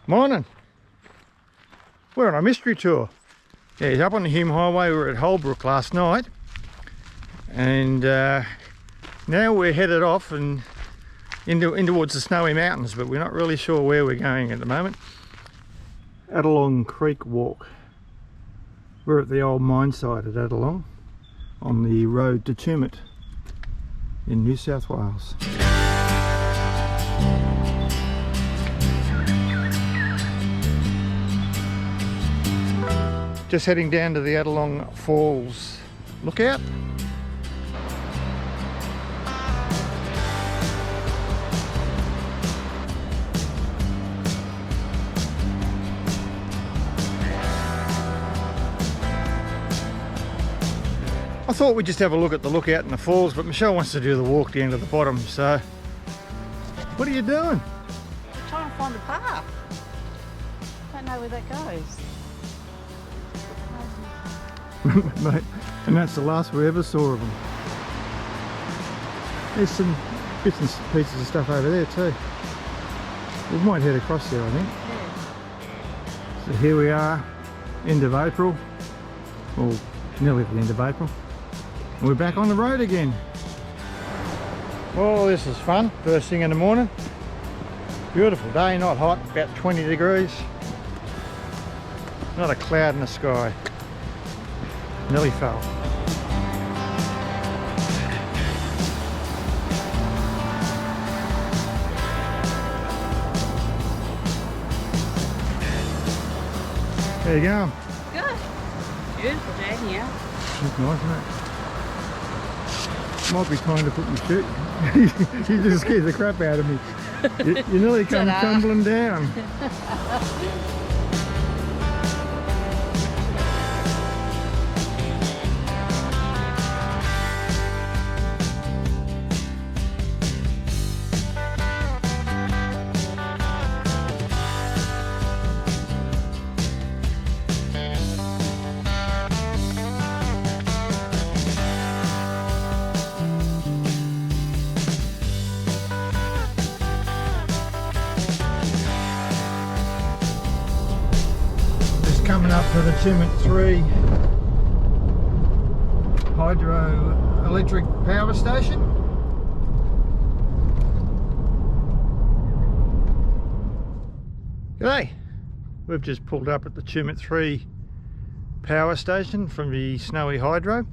Morning. We're on a mystery tour. Yeah, he's up on the Hume Highway. We were at Holbrook last night, and now we're headed off and in towards the Snowy Mountains, but we're not really sure where we're going at the moment. Adelong Creek Walk. We're at the old mine site at Adelong on the road to Tumut in New South Wales. Just heading down to the Adelong Falls lookout. I thought we'd just have a look at the lookout and the falls, but Michelle wants to do the walk down to the bottom, so what are you doing? I'm trying to find a path. Don't know where that goes. Mate, and that's the last we ever saw of them. There's some bits and pieces of stuff over there too. We might head across there, I think. Yeah. So here we are, end of April, or nearly at the end of April. And we're back on the road again. Well, this is fun, first thing in the morning. Beautiful day, not hot, about 20 degrees. Not a cloud in the sky. Nearly fell. There you go. Good. Beautiful day here. Looks nice, isn't it? Might be time to put my shirt. You just scared the crap out of me. You nearly come tumbling down. Coming up to the Tumut Hydro electric power station. G'day! We've just pulled up at the Tumut power station from the Snowy Hydro.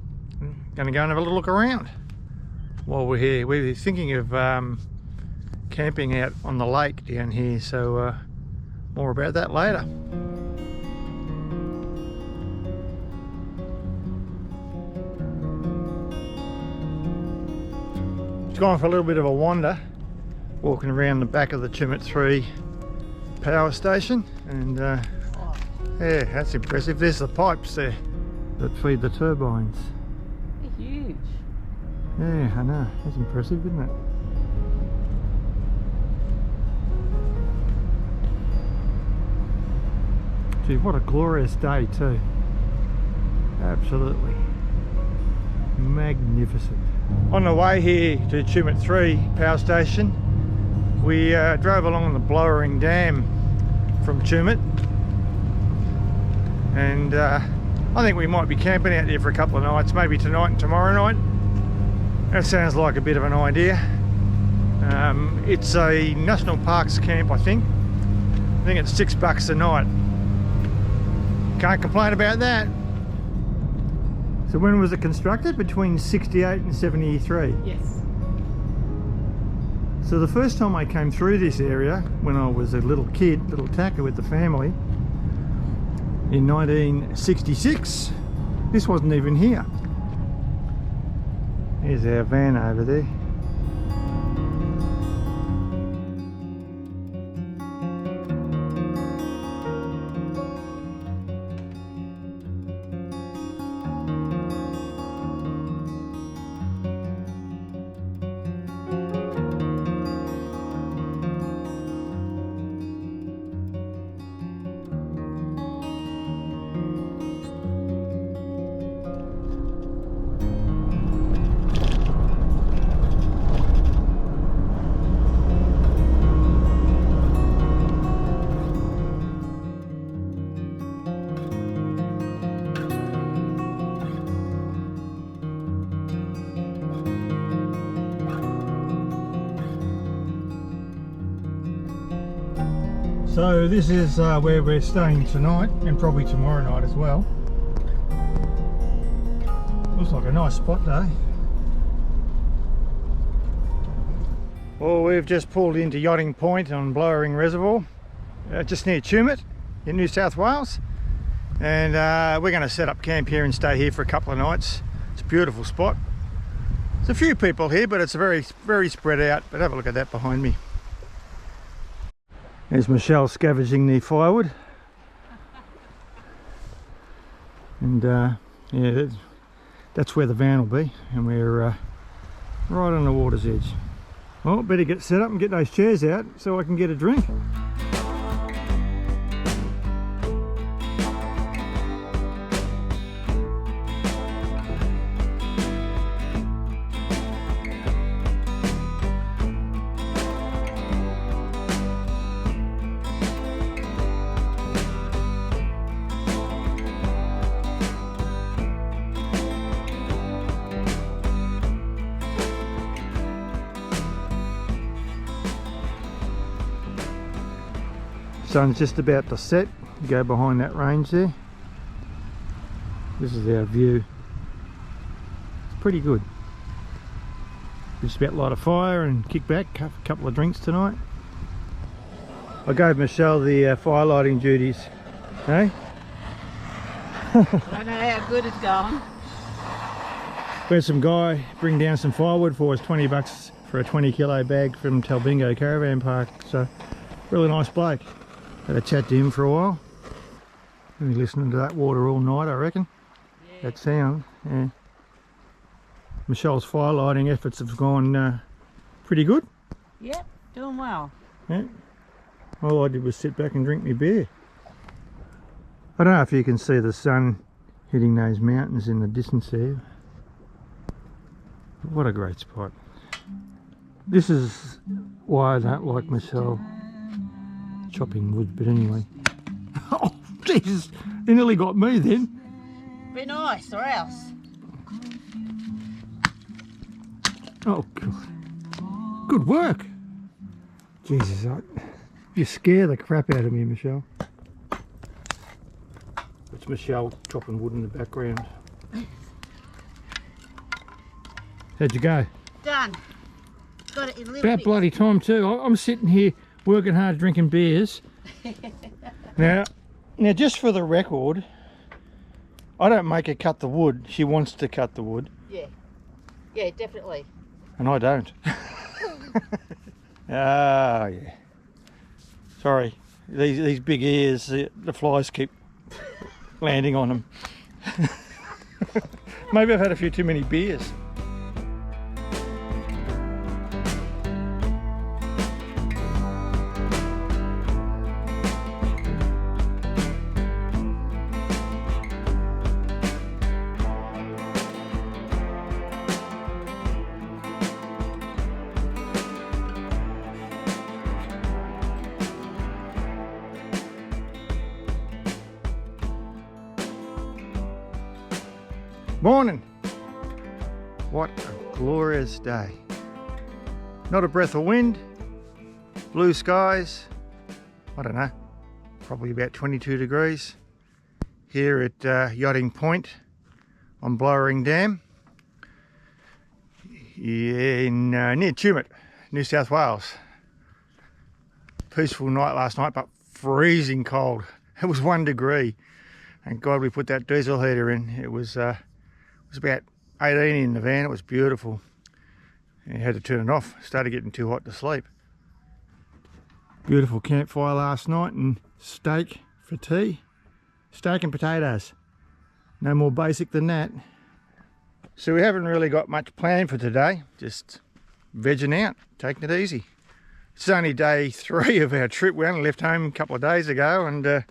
Going to go and have a little look around while we're here. We're thinking of camping out on the lake down here, so more about that later. Gone for a little bit of a wander, walking around the back of the Tumut power station, and yeah, that's impressive. There's the pipes there that feed the turbines. They're huge. Yeah, I know. That's impressive, isn't it? Gee, what a glorious day too. Absolutely magnificent. On the way here to Tumut power station, we drove along the Blowering Dam from Tumut, and I think we might be camping out there for a couple of nights, maybe tonight and tomorrow night. That sounds like a bit of an idea. It's a National Parks camp, I think. I think it's $6 a night. Can't complain about that. So when was it constructed? Between 68 and 73? Yes. So the first time I came through this area, when I was a little kid, little tacker with the family, in 1966, this wasn't even here. Here's our van over there. So this is where we're staying tonight and probably tomorrow night as well. Looks like a nice spot though. Well, we've just pulled into Yachting Point on Blowering Reservoir, just near Tumut in New South Wales. And we're going to set up camp here and stay here for a couple of nights. It's a beautiful spot. There's a few people here, but it's very spread out. But have a look at that behind me. There's Michelle scavenging the firewood. And yeah, that's where the van will be. And we're right on the water's edge. Well, better get set up and get those chairs out so I can get a drink. Sun's just about to set. You go behind that range there. This is our view. It's pretty good. Just about light a fire and kick back, a couple of drinks tonight. I gave Michelle the fire lighting duties. Hey? I don't know how good it's going. We had some guy bring down some firewood for us, 20 bucks for a 20 kilo bag from Talbingo Caravan Park. So, really nice bloke. Had a chat to him for a while. We'll be listening to that water all night, I reckon. Yeah. That sound, yeah. Michelle's fire lighting efforts have gone pretty good. Yep, doing well. Yeah. All I did was sit back and drink my beer. I don't know if you can see the sun hitting those mountains in the distance there. But what a great spot. This is why I don't like Michelle chopping wood, but anyway. Oh, Jesus! They nearly got me then. Be nice, or else. Oh, God. Good work. Jesus, you scare the crap out of me, Michelle. It's Michelle chopping wood in the background. How'd you go? Done. Got it in a little About bit. bloody time too. I'm sitting here working hard, drinking beers. Now, just for the record, I don't make her cut the wood. She wants to cut the wood. Yeah. Yeah, definitely. And I don't. Ah, yeah. Sorry. These big ears, the flies keep landing on them. Maybe I've had a few too many beers. Morning. What a glorious day. Not a breath of wind, blue skies, I don't know, probably about 22 degrees here at Yachting Point on Blowering Dam in near Tumut, New South Wales. Peaceful night last night, but freezing cold. It was 1 degree. Thank God we put that diesel heater in. It was about 18 in the van. It was beautiful. And you had to turn it off. It started getting too hot to sleep. Beautiful campfire last night and steak for tea. Steak and potatoes. No more basic than that. So we haven't really got much planned for today. Just vegging out, taking it easy. It's only day 3 of our trip. We only left home a couple of days ago and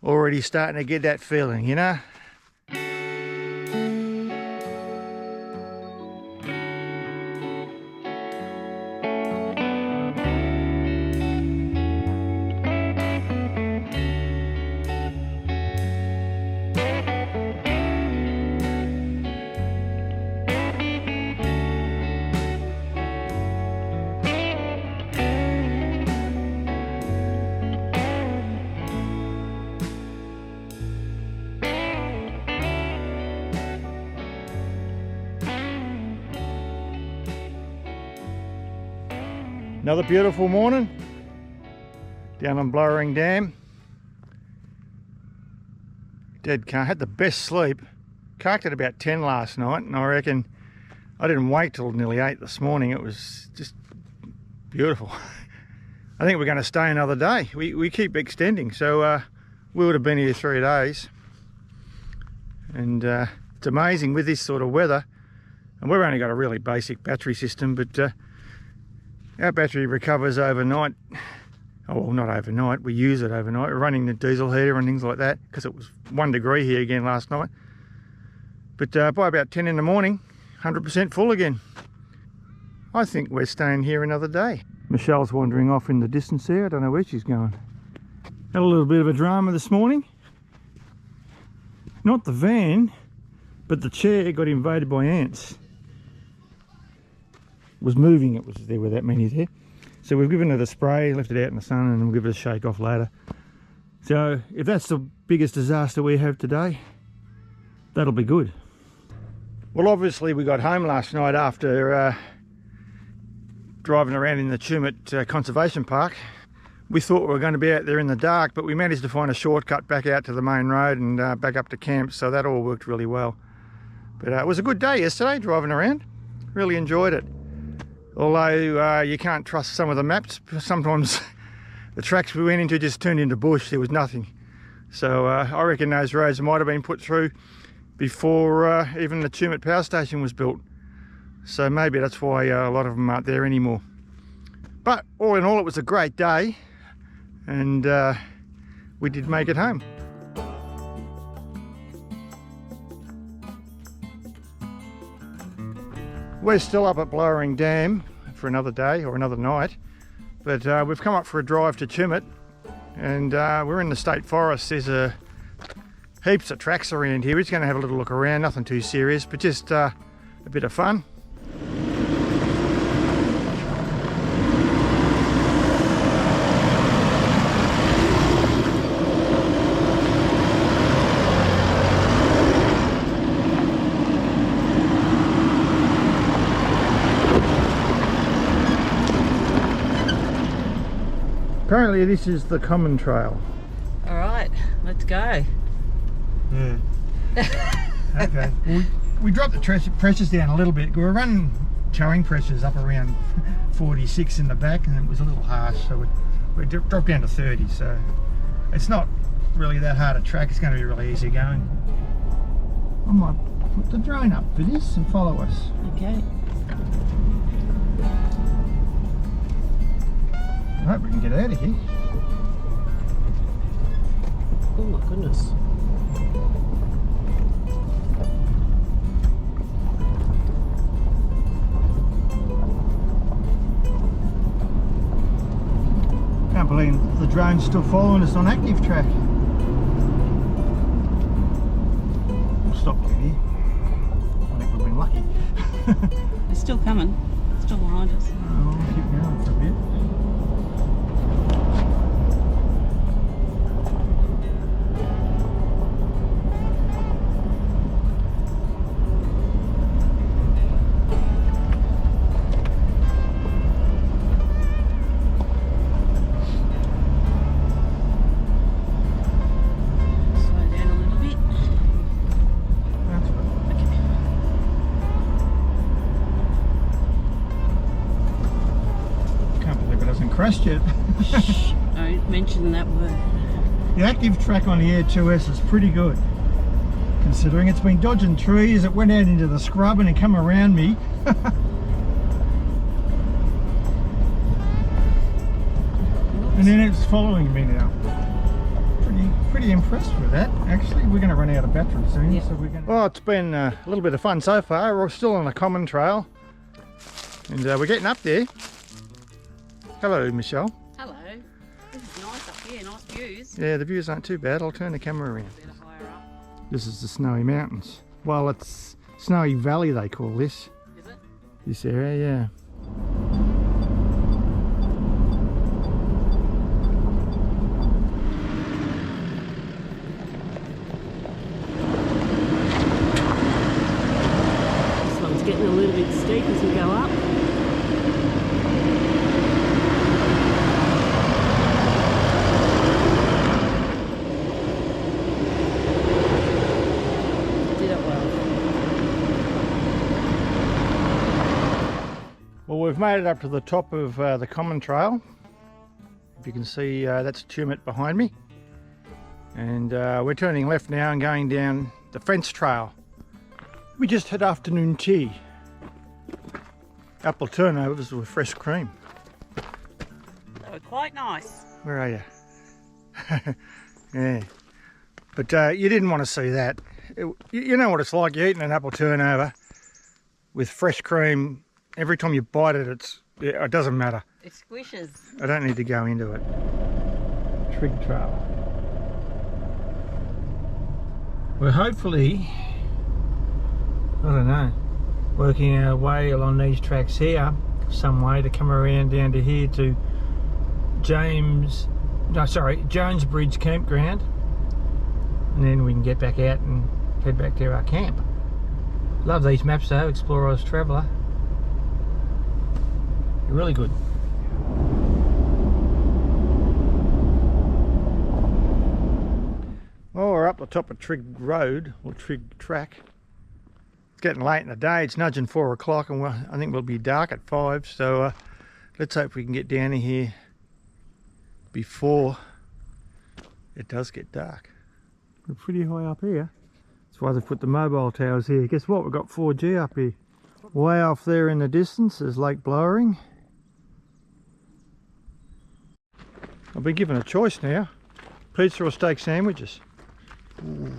already starting to get that feeling, you know. Another beautiful morning down on Blowering Dam. Dead car, had the best sleep. Carked at about 10 last night, and I reckon I didn't wake till nearly 8 this morning. It was just beautiful. I think we're going to stay another day. We keep extending, so we would have been here 3 days. And it's amazing with this sort of weather, and we've only got a really basic battery system, but our battery recovers overnight. Oh, well, not overnight, we use it overnight. We're running the diesel heater and things like that, because it was 1 degree here again last night. But by about 10 in the morning, 100% full again. I think we're staying here another day. Michelle's wandering off in the distance there. I don't know where she's going. Had a little bit of a drama this morning. Not the van, but the chair got invaded by ants. It was moving, it was there with that many there. So we've given it a spray, left it out in the sun, and we'll give it a shake off later. So if that's the biggest disaster we have today, that'll be good. Well, obviously we got home last night after driving around in the Tumut Conservation Park. We thought we were going to be out there in the dark, but we managed to find a shortcut back out to the main road and back up to camp, so that all worked really well. But it was a good day yesterday driving around. Really enjoyed it. Although you can't trust some of the maps. Sometimes the tracks we went into just turned into bush. There was nothing. So I reckon those roads might have been put through before even the Tumut power station was built. So maybe that's why a lot of them aren't there anymore. But all in all, it was a great day, and we did make it home. We're still up at Blowering Dam for another day or another night, but we've come up for a drive to Tumut, and we're in the state forest. There's heaps of tracks around here. We're just going to have a little look around, nothing too serious, but just a bit of fun. Apparently this is the common trail. All right, let's go. Yeah. Okay. We dropped the pressures down a little bit. We were running towing pressures up around 46 in the back, and it was a little harsh, so we dropped down to 30. So it's not really that hard a track. It's going to be really easy going. I might put the drone up for this and follow us. Okay. I hope we can get out of here. Oh my goodness. Can't believe the drone's still following us on active track. We'll stop here. I think we've been lucky. It's still coming. It's still behind us. We'll keep going for a bit. Crashed yet. Shh, don't mention that word. The active track on the Air 2S is pretty good, considering it's been dodging trees. It went out into the scrub and it come around me. And then it's following me now. Pretty impressed with that. Actually, we're going to run out of battery soon, yeah. So we're going to... Well, it's been a little bit of fun so far. We're still on the common trail, and we're getting up there. Hello, Michelle. Hello. This is nice up here, nice views. Yeah, the views aren't too bad. I'll turn the camera around. A bit higher up. This is the Snowy Mountains. Well, it's Snowy Valley they call this. Is it? This area, yeah. This one's getting a little bit steep as we go up. We've made it up to the top of the common trail. If you can see, that's Tumut behind me. And we're turning left now and going down the fence trail. We just had afternoon tea. Apple turnovers with fresh cream. They were quite nice. Where are you? Yeah. But you didn't want to see that. You know what it's like, you're eating an apple turnover with fresh cream. Every time you bite it, it doesn't matter. It squishes. I don't need to go into it. Trig trail. We're hopefully, I don't know, working our way along these tracks here some way to come around down to here to Jones Bridge Campground, and then we can get back out and head back to our camp. Love these maps though, Explorer's Traveller. They're really good. Well, we're up the top of Trig Road, or Trig Track. It's getting late in the day, it's nudging 4 o'clock, and I think we'll be dark at 5, so let's hope we can get down here before it does get dark. We're pretty high up here. That's why they've put the mobile towers here. Guess what? We've got 4G up here. Way off there in the distance is Lake Blowering. I'll be given a choice now. Pizza or steak sandwiches. Ooh.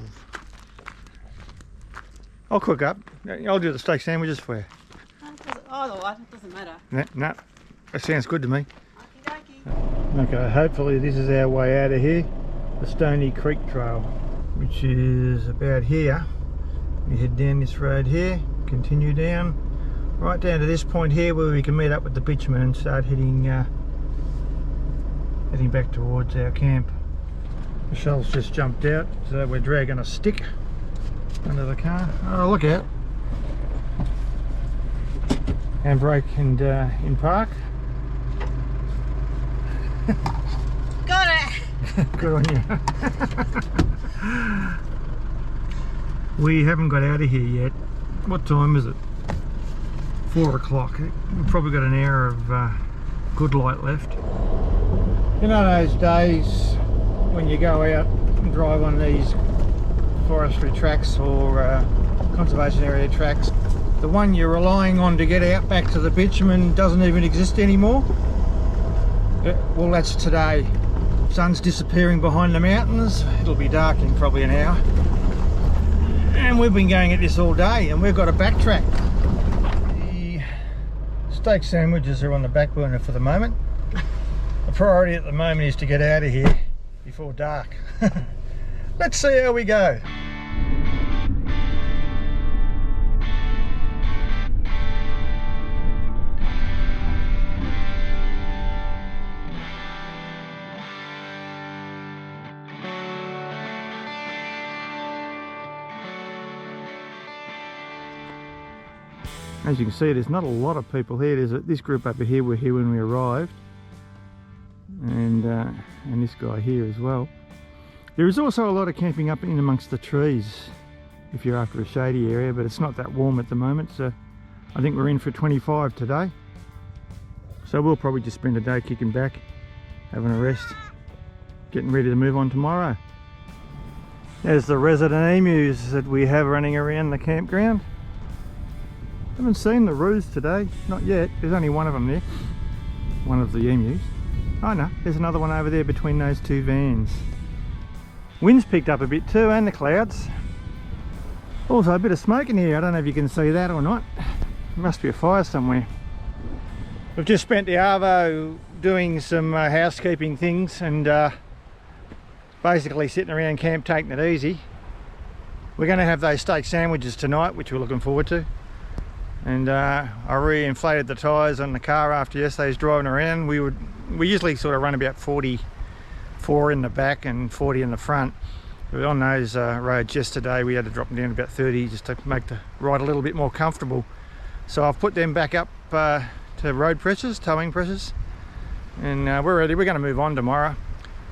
I'll cook up. I'll do the steak sandwiches for you. Otherwise, it doesn't matter. No, that sounds good to me. Okie dokie. Okay, hopefully this is our way out of here. The Stony Creek Trail, which is about here. We head down this road here, continue down, right down to this point here where we can meet up with the bitumen and start heading back towards our camp. Michelle's just jumped out, so we're dragging a stick under the car. Oh, look out. Handbrake and in park. Got it! Good on you. We haven't got out of here yet. What time is it? 4 o'clock. We've probably got an hour of good light left. You know those days when you go out and drive on these forestry tracks or conservation area tracks, the one you're relying on to get out back to the bitumen doesn't even exist anymore? Well, that's today. Sun's disappearing behind the mountains. It'll be dark in probably an hour. And we've been going at this all day and we've got to backtrack. The steak sandwiches are on the back burner for the moment. The priority at the moment is to get out of here before dark. Let's see how we go. As you can see, there's not a lot of people here. There's this group over here were here when we arrived, and this guy here as well. There is also a lot of camping up in amongst the trees if you're after a shady area, but it's not that warm at the moment, so I think we're in for 25 today. So we'll probably just spend a day kicking back, having a rest, getting ready to move on tomorrow. There's the resident emus that we have running around the campground. Haven't seen the roos today, not yet. There's only one of them there, one of the emus. Oh no, there's another one over there between those two vans. Wind's picked up a bit too, and the clouds. Also a bit of smoke in here. I don't know if you can see that or not. There must be a fire somewhere. We've just spent the arvo doing some housekeeping things and basically sitting around camp taking it easy. We're going to have those steak sandwiches tonight, which we're looking forward to. And I re-inflated the tyres on the car after yesterday's driving around. We usually sort of run about 44 in the back and 40 in the front. But on those roads yesterday we had to drop them down to about 30 just to make the ride a little bit more comfortable. So I've put them back up to road pressures, towing pressures, and we're ready. We're going to move on tomorrow.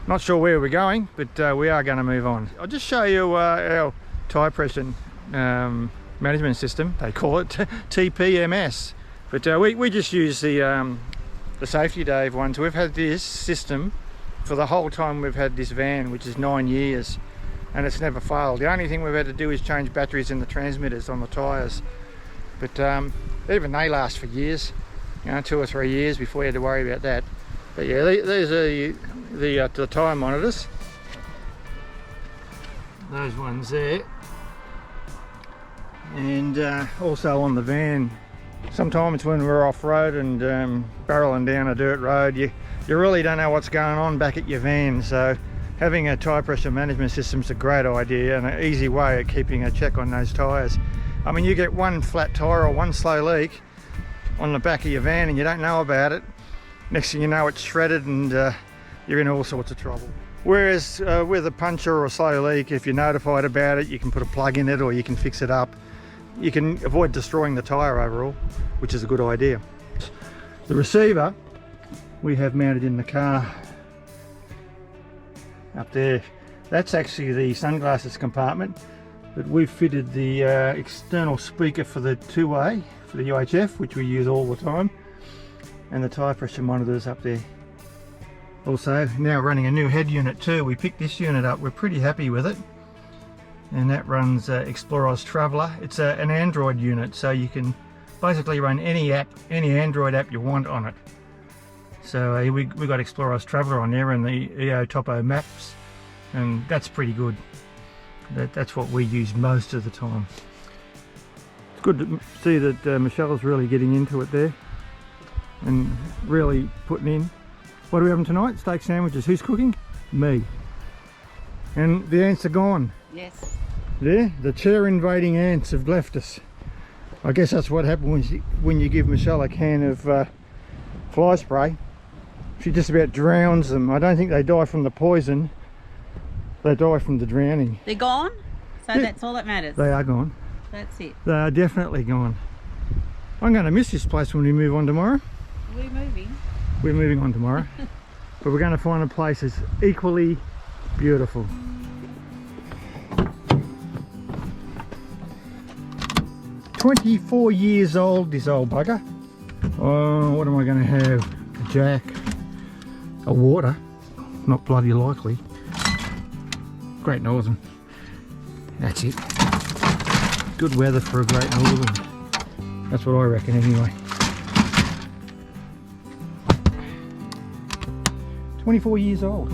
Not sure where we're going, but we are going to move on. I'll just show you our tyre pressure management system. They call it TPMS. But we just use the Safety Dave ones. We've had this system for the whole time we've had this van, which is 9 years, and it's never failed. The only thing we've had to do is change batteries in the transmitters on the tyres, but even they last for years, you know, 2 or 3 years before you had to worry about that. But yeah, these are the tyre monitors, those ones there, and also on the van. Sometimes when we're off-road and barreling down a dirt road, you really don't know what's going on back at your van, so having a tyre pressure management system is a great idea and an easy way of keeping a check on those tyres. I mean, you get one flat tyre or one slow leak on the back of your van and you don't know about it. Next thing you know, it's shredded and you're in all sorts of trouble. Whereas with a puncture or a slow leak, if you're notified about it, you can put a plug in it or you can fix it up. You can avoid destroying the tyre overall, which is a good idea. The receiver we have mounted in the car up there. That's actually the sunglasses compartment, but we've fitted the external speaker for the two-way, for the UHF, which we use all the time, and the tyre pressure monitors up there. Also, now running a new head unit too. We picked this unit up, we're pretty happy with it. And that runs Explorer's Traveller. It's an Android unit, so you can basically run any app, any Android app you want on it. So we got Explorer's Traveller on there and the EO Topo maps, and that's pretty good. That's what we use most of the time. It's good to see that Michelle's really getting into it there and really putting in. What are we having tonight? Steak sandwiches. Who's cooking? Me. And the ants are gone. Yes. There, the chair invading ants have left us. I guess that's what happens when you give Michelle a can of fly spray. She just about drowns them. I don't think they die from the poison. They die from the drowning. They're gone? So Yeah. that's all that matters? They are gone. That's it. They are definitely gone. I'm going to miss this place when we move on tomorrow. Are we moving? We're moving on tomorrow. But we're going to find a place that's equally beautiful. "24 years old, this old bugger." Oh, what am I going to have? A jack, a water, not bloody likely. Great Northern. That's it. Good weather for a Great Northern. That's what I reckon anyway. 24 years old.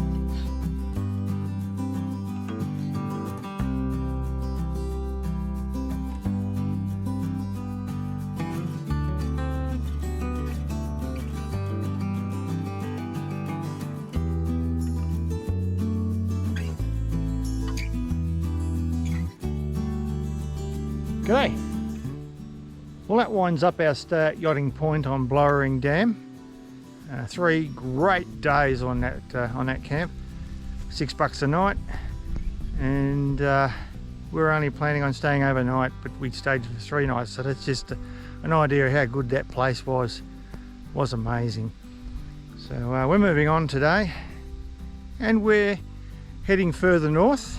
G'day. Well, that winds up our start yachting point on Blowering Dam. 3 great days on that camp. $6 a night, and we were only planning on staying overnight, but we stayed for 3 nights. So that's just an idea of how good that place was. Was amazing. So we're moving on today, and we're heading further north,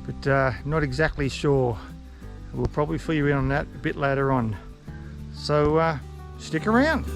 but not exactly sure. We'll probably fill you in on that a bit later on. So stick around.